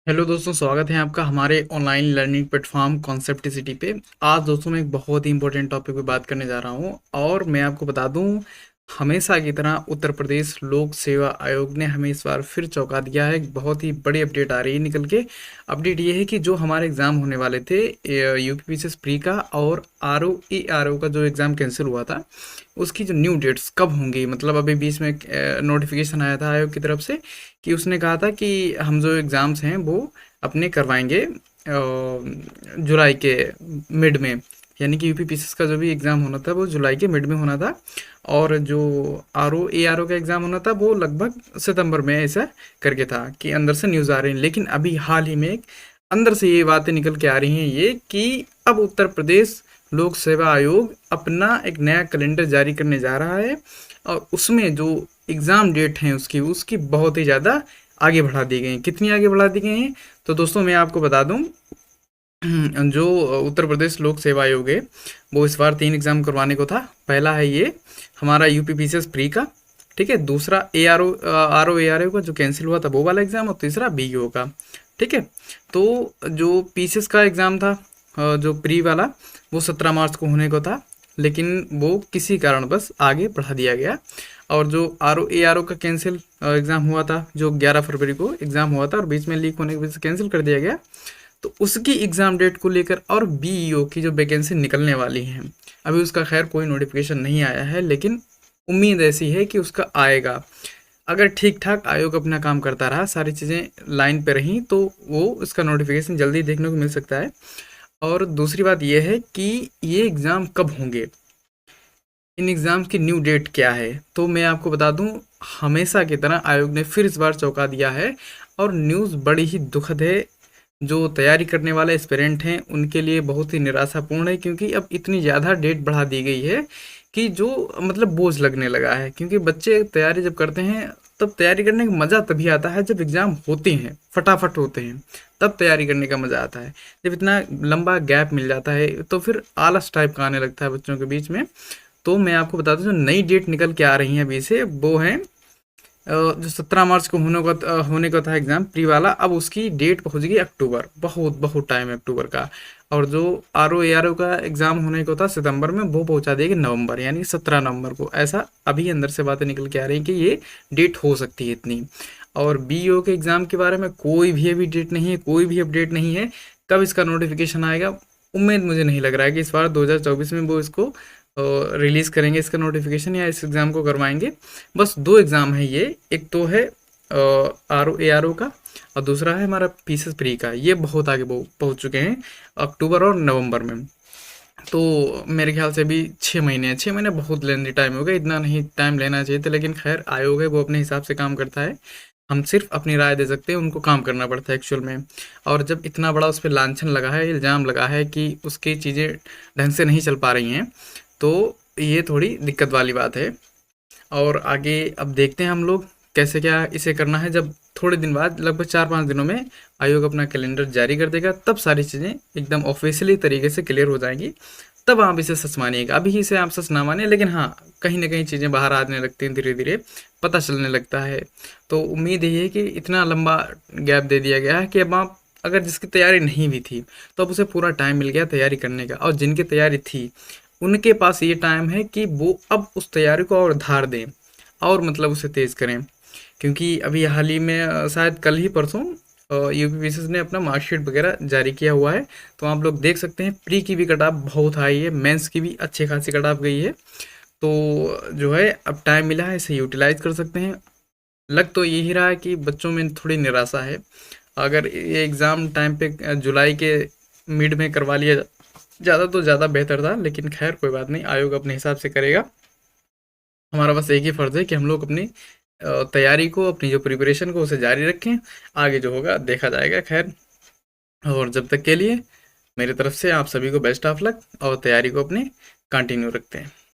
Hello दोस्तों, स्वागत है आपका हमारे ऑनलाइन लर्निंग प्लेटफॉर्म कॉन्सेप्टिसिटी पे। आज दोस्तों मैं एक बहुत ही इंपॉर्टेंट टॉपिक पे बात करने जा रहा हूँ और मैं आपको बता दूँ, हमेशा की तरह उत्तर प्रदेश लोक सेवा आयोग ने हमें इस बार फिर चौंका दिया है। एक बहुत ही बड़ी अपडेट आ रही है निकल के। अपडेट ये है कि जो हमारे एग्ज़ाम होने वाले थे यूपीपीसीएस प्री का और आरओ का जो एग्ज़ाम कैंसिल हुआ था, उसकी जो न्यू डेट्स कब होंगी, मतलब अभी बीच में नोटिफिकेशन आया था आयोग की तरफ से कि उसने कहा था कि हम जो एग्ज़ाम्स हैं वो अपने करवाएंगे जुलाई के मिड में। यानी कि यूपीपीसीएस का जो भी एग्ज़ाम होना था वो जुलाई के मिड में होना था, और जो आरओ का एग्ज़ाम होना था वो लगभग सितंबर में, ऐसा करके था कि अंदर से न्यूज़ आ रही है। लेकिन अभी हाल ही में एक अंदर से ये बातें निकल के आ रही हैं ये कि अब उत्तर प्रदेश लोक सेवा आयोग अपना एक नया कैलेंडर जारी करने जा रहा है, और उसमें जो एग्ज़ाम डेट हैं उसकी उसकी बहुत ही ज़्यादा आगे बढ़ा दी गई हैं। कितनी आगे बढ़ा दी गई हैं, तो दोस्तों मैं आपको बता दूं, जो उत्तर प्रदेश लोक सेवा आयोग है वो इस बार 3 एग्ज़ाम करवाने को था। पहला है ये हमारा यूपीपीसीएस प्री का, ठीक है। दूसरा आरओ का जो कैंसिल हुआ था वो वाला एग्ज़ाम, और तीसरा बीईओ का, ठीक है। तो जो पीसीएस का एग्ज़ाम था, जो प्री वाला, वो 17 मार्च को होने को था, लेकिन वो किसी कारण बस आगे बढ़ा दिया गया। और जो आरओ का कैंसिल एग्ज़ाम हुआ था, जो 11 फरवरी को एग्ज़ाम हुआ था और बीच में लीक होने की वजह से कैंसिल कर दिया गया, तो उसकी एग्ज़ाम डेट को लेकर और बीईओ की जो वैकेंसी निकलने वाली हैं, अभी उसका खैर कोई नोटिफिकेशन नहीं आया है, लेकिन उम्मीद ऐसी है कि उसका आएगा। अगर ठीक ठाक आयोग अपना काम करता रहा, सारी चीज़ें लाइन पे रहीं, तो वो इसका नोटिफिकेशन जल्दी देखने को मिल सकता है। और दूसरी बात यह है कि ये एग्ज़ाम कब होंगे, इन एग्ज़ाम्स की न्यू डेट क्या है, तो मैं आपको बता दूं, हमेशा की तरह आयोग ने फिर इस बार चौंका दिया है। और न्यूज़ बड़ी ही दुखद है। जो तैयारी करने वाले एस्पिरेंट हैं उनके लिए बहुत ही निराशापूर्ण है, क्योंकि अब इतनी ज़्यादा डेट बढ़ा दी गई है कि जो मतलब बोझ लगने लगा है। क्योंकि बच्चे तैयारी जब करते हैं, तब तैयारी करने का मज़ा तभी आता है जब एग्ज़ाम होते हैं, फटाफट होते हैं, तब तैयारी करने का मज़ा आता है। जब इतना लंबा गैप मिल जाता है तो फिर आलस टाइप का आने लगता है बच्चों के बीच में। तो मैं आपको बता दूं, जो नई डेट निकल के आ रही हैं अभी से, वो हैं जो 17 मार्च को होने का था एग्ज़ाम प्री वाला, अब उसकी डेट पहुंच गई अक्टूबर। बहुत बहुत टाइम है अक्टूबर का। और जो आरओ का एग्ज़ाम होने को था सितंबर में, वो पहुंचा देगी नवंबर, यानी 17 नवंबर को। ऐसा अभी अंदर से बातें निकल के आ रही हैं कि ये डेट हो सकती है इतनी। और बीईओ के एग्ज़ाम के बारे में कोई भी अभी डेट नहीं है, कोई भी अपडेट नहीं है। कब इसका नोटिफिकेशन आएगा, उम्मीद मुझे नहीं लग रहा है कि इस बार 2024 में वो इसको रिलीज़ करेंगे, इसका नोटिफिकेशन, या इस एग्ज़ाम को करवाएंगे। बस 2 एग्ज़ाम है ये, एक तो है आरओ का, और दूसरा है हमारा पीसीएस प्री का। ये बहुत आगे पहुंच चुके हैं, अक्टूबर और नवंबर में। तो मेरे ख्याल से अभी 6 महीने हैं। 6 महीने बहुत लेंदी टाइम हो गया, इतना नहीं टाइम लेना चाहिए था, लेकिन खैर आयोग है, वो अपने हिसाब से काम करता है। हम सिर्फ अपनी राय दे सकते हैं, उनको काम करना पड़ता है एक्चुअल में। और जब इतना बड़ा उस पर लांछन लगा है, इल्ज़ाम लगा है कि उसकी चीज़ें ढंग से नहीं चल पा रही हैं, तो ये थोड़ी दिक्कत वाली बात है। और आगे अब देखते हैं हम लोग कैसे क्या इसे करना है। जब थोड़े दिन बाद, लगभग 4-5 दिनों में, आयोग अपना कैलेंडर जारी कर देगा, तब सारी चीज़ें एकदम ऑफिशियली तरीके से क्लियर हो जाएंगी। तब आप इसे सच मानिएगा, अभी इसे आप सच ना मानिए, लेकिन हाँ, कहीं ना कहीं चीज़ें बाहर आने लगती हैं, धीरे धीरे पता चलने लगता है। तो उम्मीद यही है कि इतना लंबा गैप दे दिया गया है कि अब आप, अगर जिसकी तैयारी नहीं भी थी, तो अब उसे पूरा टाइम मिल गया तैयारी करने का, और जिनकी तैयारी थी उनके पास ये टाइम है कि वो अब उस तैयारी को और धार दें, और मतलब उसे तेज़ करें। क्योंकि अभी हाल ही में शायद कल ही परसों यूपीपीसीएस ने अपना मार्कशीट वगैरह जारी किया हुआ है। तो आप लोग देख सकते हैं, प्री की भी कट ऑफ बहुत हाई है, मेंस की भी अच्छी खासी कट ऑफ गई है। तो जो है, अब टाइम मिला है, इसे यूटिलाइज कर सकते हैं। लग तो यही रहा है कि बच्चों में थोड़ी निराशा है। अगर ये एग्ज़ाम टाइम पे जुलाई के मिड में करवा लिया ज़्यादा तो ज़्यादा बेहतर था, लेकिन खैर कोई बात नहीं, आयोग अपने हिसाब से करेगा। हमारा बस एक ही फ़र्ज़ है कि हम लोग अपनी तैयारी को, अपनी जो प्रिपरेशन को, उसे जारी रखें। आगे जो होगा देखा जाएगा, खैर। और जब तक के लिए मेरी तरफ से आप सभी को बेस्ट ऑफ लक, और तैयारी को अपनी कंटिन्यू रखते हैं।